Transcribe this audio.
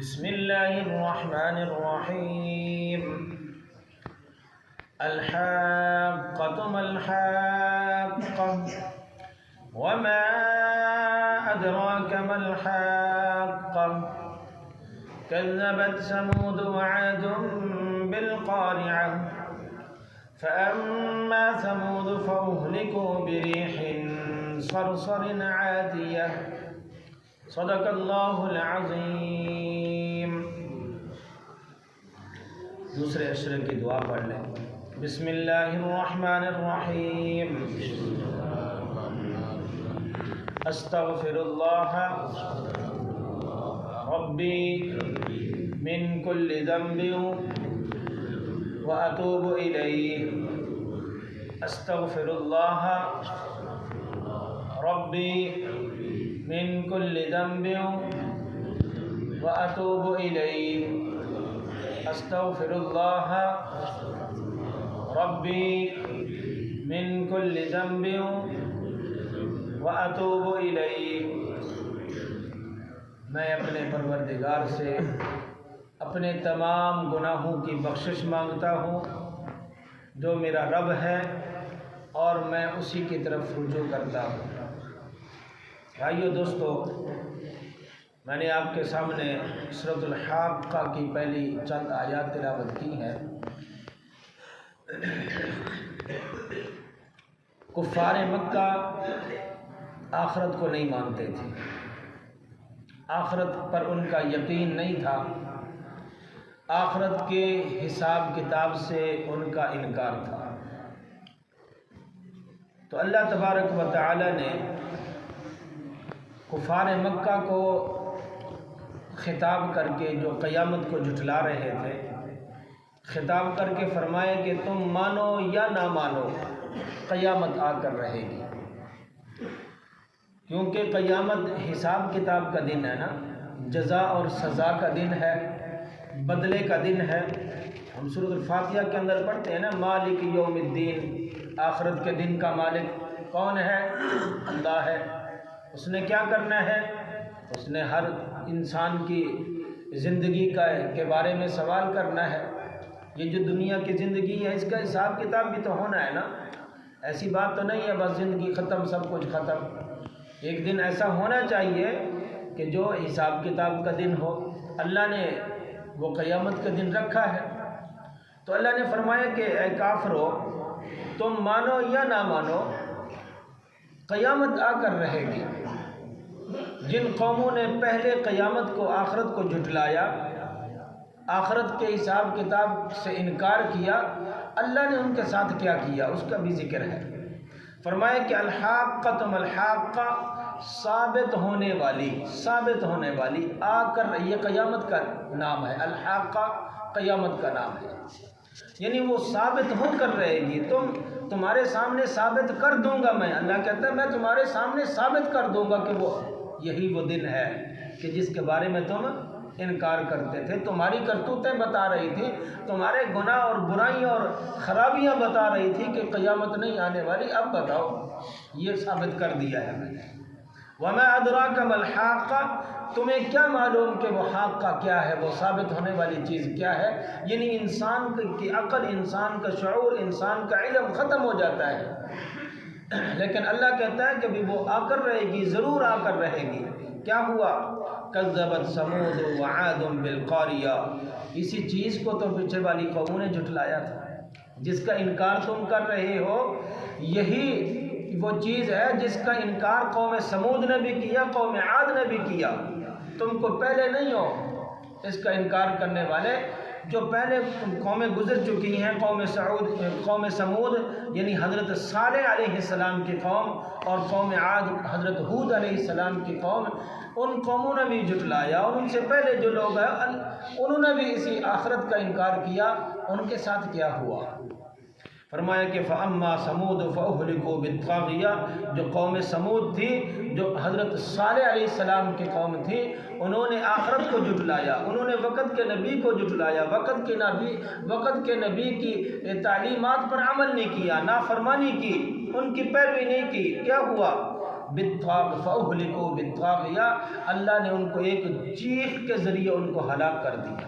بسم الله الرحمن الرحيم. الحاقة ما الحاقة وما أدراك ما الحاقة كذبت ثمود وعاد بالقارعة فأما ثمود فأهلكوا بريح صرصر عاتية صدق اللہ العظیم. دوسرے اشرے کی دعا پڑھ لیں. بسم اللہ الرحمن الرحیم. استغفر اللہ ربی من کل ذنب واتوب الیہ. استغفر اللہ ربی من کل ذنب واتوب الیہ. استغفر اللہ ربی من کل ذنب واتوب الیہ. میں اپنے پروردگار سے اپنے تمام گناہوں کی بخشش مانگتا ہوں جو میرا رب ہے اور میں اسی کی طرف رجوع کرتا ہوں. بھائیو دوستو، میں نے آپ کے سامنے سورۃ الحاقہ کی پہلی چند آیات تلاوت کی ہیں. کفار مکہ آخرت کو نہیں مانتے تھے، آخرت پر ان کا یقین نہیں تھا، آخرت کے حساب کتاب سے ان کا انکار تھا. تو اللہ تبارک و تعالی نے کفار مکہ کو خطاب کر کے، جو قیامت کو جھٹلا رہے تھے، خطاب کر کے فرمایا کہ تم مانو یا نہ مانو قیامت آ کر رہے گی. کیونکہ قیامت حساب کتاب کا دن ہے نا، جزا اور سزا کا دن ہے، بدلے کا دن ہے. ہم سورۃ الفاتحہ کے اندر پڑھتے ہیں نا، مالک یوم الدین. آخرت کے دن کا مالک کون ہے؟ اللہ ہے. اس نے کیا کرنا ہے؟ اس نے ہر انسان کی زندگی کے بارے میں سوال کرنا ہے. یہ جو دنیا کی زندگی ہے اس کا حساب کتاب بھی تو ہونا ہے نا. ایسی بات تو نہیں ہے بس زندگی ختم، سب کچھ ختم. ایک دن ایسا ہونا چاہیے کہ جو حساب کتاب کا دن ہو. اللہ نے وہ قیامت کا دن رکھا ہے. تو اللہ نے فرمایا کہ اے کافرو، تم مانو یا نہ مانو قیامت آ کر رہے گی. جن قوموں نے پہلے قیامت کو، آخرت کو جھٹلایا، آخرت کے حساب کتاب سے انکار کیا، اللہ نے ان کے ساتھ کیا کیا اس کا بھی ذکر ہے. فرمایا کہ الحاقۃ ما الحاقہ، ثابت ہونے والی، ثابت ہونے والی آ کر. یہ قیامت کا نام ہے، الحاقہ قیامت کا نام ہے. یعنی وہ ثابت ہو کر رہے گی. تمہارے سامنے ثابت کر دوں گا میں. اللہ کہتا ہے میں تمہارے سامنے ثابت کر دوں گا کہ یہی وہ دن ہے کہ جس کے بارے میں تم انکار کرتے تھے. تمہاری کرتوتیں بتا رہی تھی، تمہارے گناہ اور برائیاں اور خرابیاں بتا رہی تھی کہ قیامت نہیں آنے والی. اب بتاؤ، یہ ثابت کر دیا ہے میں نے. وما ادراک ما الحاقہ، تمہیں کیا معلوم کہ وہ حاقہ کیا ہے، وہ ثابت ہونے والی چیز کیا ہے. یعنی انسان کی عقل، انسان کا شعور، انسان کا علم ختم ہو جاتا ہے. لیکن اللہ کہتا ہے کہ بھی وہ آ کر رہے گی، ضرور آ کر رہے گی. کیا ہوا؟ کذبت ثمود وعاد بالقاریہ. اسی چیز کو تو پیچھے والی قوموں نے جھٹلایا تھا. جس کا انکار تم کر رہے ہو، یہی وہ چیز ہے جس کا انکار قوم ثمود نے بھی کیا، قوم عاد نے بھی کیا. تم کو پہلے نہیں ہو اس کا انکار کرنے والے. جو پہلے قومیں گزر چکی ہیں، قوم ثمود یعنی حضرت صالح علیہ السلام کی قوم، اور قوم عاد حضرت ہود علیہ السلام کی قوم، ان قوموں نے بھی جھٹلایا. اور ان سے پہلے جو لوگ ہیں انہوں نے بھی اسی آخرت کا انکار کیا. ان کے ساتھ کیا ہوا؟ فرمایا کہ فَأَمَّا ثَمُودُ فَأُهْلِكُوا بِالطَّاغِيَةِ. جو قوم ثمود تھی، جو حضرت صالح علیہ السلام کی قوم تھی، انہوں نے آخرت کو جھٹلایا، انہوں نے وقت کے نبی کو جھٹلایا، وقت کے نبی کی تعلیمات پر عمل نہیں کیا، نافرمانی کی، ان کی پیروی نہیں کی. کیا ہوا؟ بالطاغ فاہلکوا بالطاغیہ، اللہ نے ان کو ایک چیخ کے ذریعے ان کو ہلاک کر دیا۔